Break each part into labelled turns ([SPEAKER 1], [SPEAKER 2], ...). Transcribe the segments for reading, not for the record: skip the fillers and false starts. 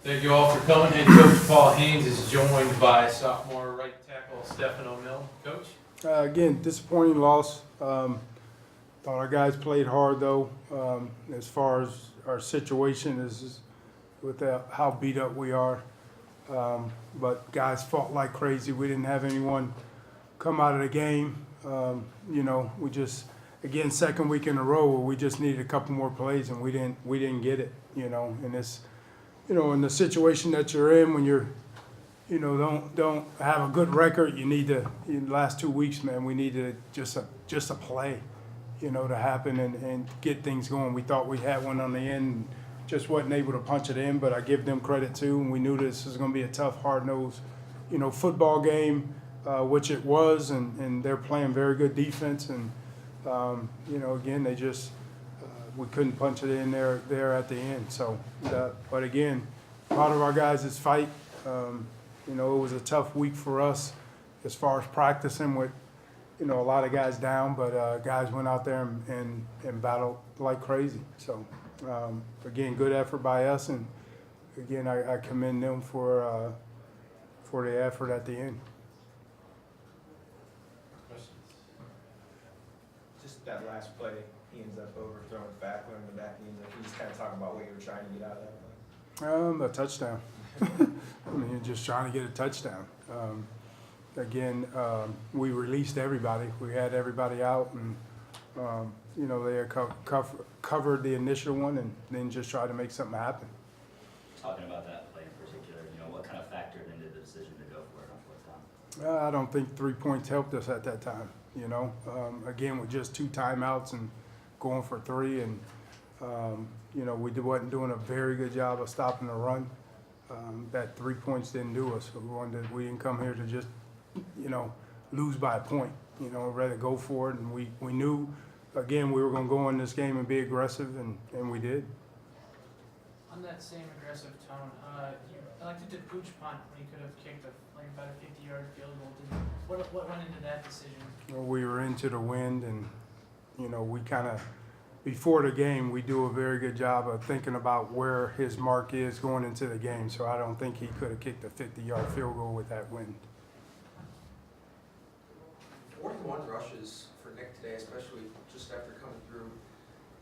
[SPEAKER 1] Thank you all for coming. Head coach Paul Haynes is joined by sophomore right tackle Stefano Mill. Coach?
[SPEAKER 2] Again, disappointing loss. Thought our guys played hard though. As far as our situation is with how beat up we are. But guys fought like crazy. We didn't have anyone come out of the game. We just, again, second week in a row where we just needed a couple more plays and we didn't get it. In this, in the situation that you're in when you're, don't have a good record. You need to, in the last 2 weeks, man, we needed just a play, to happen and get things going. We thought we had one on the end, just wasn't able to punch it in, but I give them credit too. And we knew this was going to be a tough, hard-nosed, football game, which it was, and they're playing very good defense. And, again, they just, we couldn't punch it in there at the end. So, but again, part of our guys' fight. It was a tough week for us as far as practicing with, a lot of guys down, but guys went out there and battled like crazy. So, again, good effort by us, and again, I commend them for the effort at the end.
[SPEAKER 1] Questions?
[SPEAKER 3] Just that last play, he ends up overthrowing it back, in the back, can you just kind of talk about what you were trying to get out of that play?
[SPEAKER 2] A touchdown. Just trying to get a touchdown. Again, we released everybody. We had everybody out, and they had covered the initial one, and then just tried to make something happen.
[SPEAKER 4] Talking about that play in particular, what kind of factored into the decision to go for it on fourth down?
[SPEAKER 2] I don't think 3 points helped us at that time. Again, with just 2 timeouts and going for 3, and we wasn't doing a very good job of stopping the run. That 3 points didn't do us. We didn't come here to just, lose by a point. Rather go for it, and we knew, again, we were going to go in this game and be aggressive, and we did.
[SPEAKER 5] On that same aggressive tone, you elected to pooch punt when you could have kicked about a 50-yard field goal. What went into that decision?
[SPEAKER 2] Well, we were into the wind, and we kind of, before the game, we do a very good job of thinking about where his mark is going into the game. So I don't think he could have kicked a 50-yard field goal with that wind.
[SPEAKER 6] 41 rushes for Nick today, especially just after coming through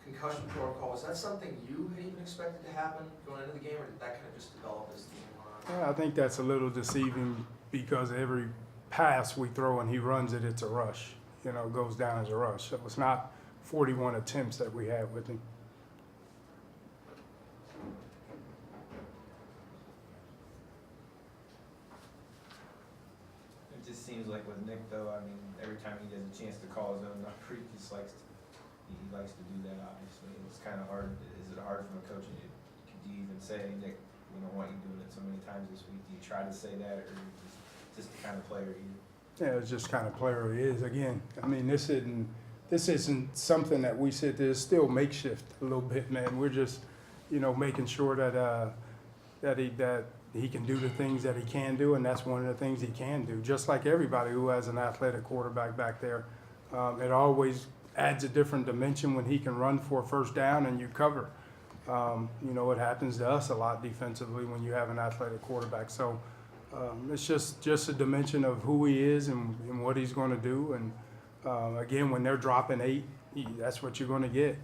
[SPEAKER 6] concussion protocol. Was that something you had even expected to happen going into the game, or did that kind of just develop as the game went on?
[SPEAKER 2] Yeah, I think that's a little deceiving because every pass we throw and he runs it, it's a rush. It goes down as a rush. So it's not 41 attempts that we had with him.
[SPEAKER 3] It just seems like with Nick, though, every time he gets a chance to call his own number, he just likes to do that, obviously. It's kind of hard. Is it hard from a coach? Could you even say, Nick, we don't want you doing it so many times this week? Do you try to say that, or just the kind of player he is? Yeah,
[SPEAKER 2] it's just kind of player he is. Again, this isn't something that we sit there. It's still makeshift a little bit, man. We're just, making sure that he can do the things that he can do, and that's one of the things he can do. Just like everybody who has an athletic quarterback back there, it always adds a different dimension when he can run for a first down and you cover. It happens to us a lot defensively when you have an athletic quarterback. So it's just a dimension of who he is and what he's going to do. And again, when they're dropping 8, that's what you're going to get.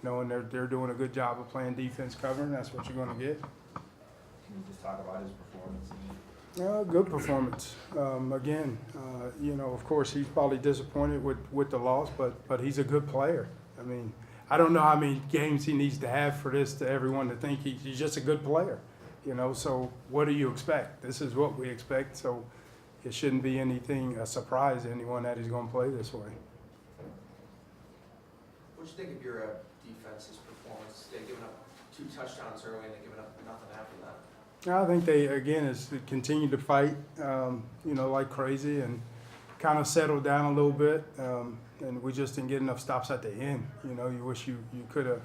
[SPEAKER 2] And they're doing a good job of playing defense covering. That's what you're going to get.
[SPEAKER 3] Can you just talk about his performance?
[SPEAKER 2] Good performance. Again, of course, he's probably disappointed with the loss, but he's a good player. I don't know how many games he needs to have for everyone to think he's just a good player. So what do you expect? This is what we expect. So it shouldn't be a surprise to anyone that he's going to play this way.
[SPEAKER 6] What do you think of your defense's performance? They giving up 2 touchdowns early and they giving up nothing after that.
[SPEAKER 2] I think they, again, continue to fight, like crazy and kind of settled down a little bit. And we just didn't get enough stops at the end. You wish you could have,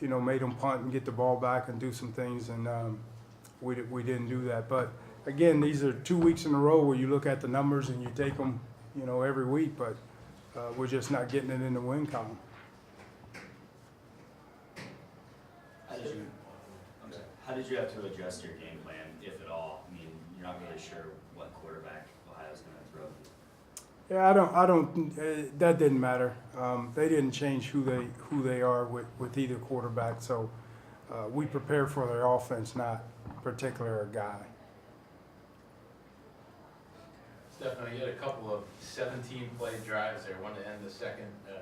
[SPEAKER 2] made them punt and get the ball back and do some things. And we didn't do that. But again, these are 2 weeks in a row where you look at the numbers and you take them, every week. But we're just not getting it in the win column.
[SPEAKER 4] How How did you have to adjust your game plan, if at all? I mean, you're not really sure what quarterback Ohio's going to throw.
[SPEAKER 2] Yeah, I don't. That didn't matter. They didn't change who they are with either quarterback. So we prepare for their offense, not particular a guy.
[SPEAKER 1] Stefano, you had a couple of 17-play drives there, one to end the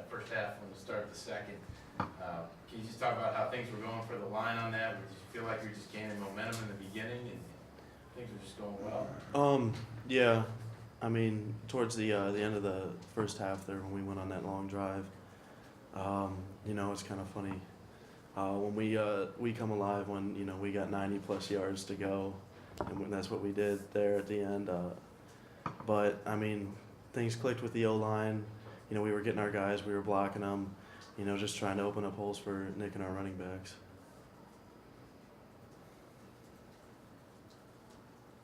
[SPEAKER 1] first half, one to start the second. Can you just talk about how things were going for the line on that? Or did you feel like you were just gaining momentum in the beginning and things were just going well?
[SPEAKER 7] Yeah, I mean, towards the end of the first half there, when we went on that long drive, you know, it's kind of funny when we come alive when, you know, we got 90+ yards to go, and that's what we did there at the end. But I mean, things clicked with the O-line. You know, we were getting our guys, we were blocking them. You know, just trying to open up holes for Nick and our running backs.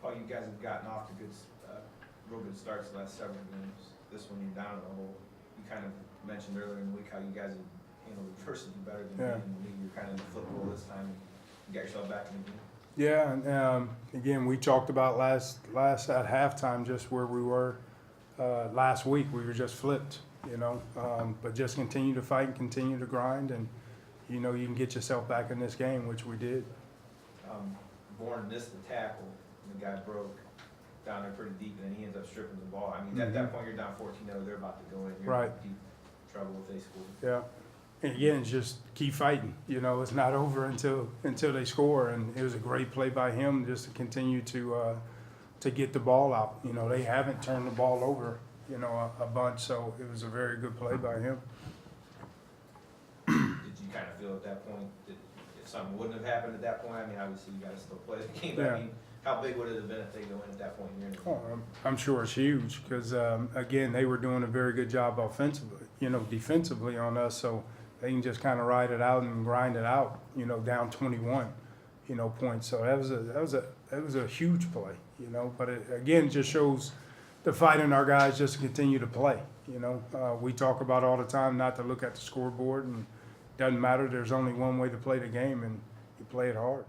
[SPEAKER 3] Paul, you guys have gotten off to real good starts the last several games. This one you're down in the hole. You kind of mentioned earlier in the week how you guys have handled adversity better than
[SPEAKER 2] Yeah.
[SPEAKER 3] in the league. You're kind of in the flip role this time. You got yourself back in the game.
[SPEAKER 2] Yeah, and again, we talked about last at halftime just where we were last week. We were just flipped, you know, but just continue to fight and continue to grind, and you know you can get yourself back in this game, which we did.
[SPEAKER 3] Bourne missed the tackle, and the guy broke down there pretty deep, and then he ends up stripping the ball. I mean, at that point, you're down 14-0. They're about to go in. You're
[SPEAKER 2] Right.
[SPEAKER 3] in deep trouble if they score.
[SPEAKER 2] Yeah, and again, just keep fighting. You know, it's not over until they score, and it was a great play by him just to continue to get the ball out. You know, they haven't turned the ball over, you know, a bunch, so it was a very good play by him.
[SPEAKER 3] Did you kind of feel at that point that if something wouldn't have happened at that point? I mean, obviously you got to still play the game. But
[SPEAKER 2] Yeah.
[SPEAKER 3] I mean, how big would it have been if they go in at that point? And you're in the
[SPEAKER 2] Oh, I'm sure it's huge because, again, they were doing a very good job offensively, you know, defensively on us. So they can just kind of ride it out and grind it out, you know, down 21, you know, points. So that was a huge play, you know. But it, again, just shows the fight in our guys just to continue to play. You know, we talk about all the time not to look at the scoreboard, and it doesn't matter. There's only one way to play the game, and you play it hard.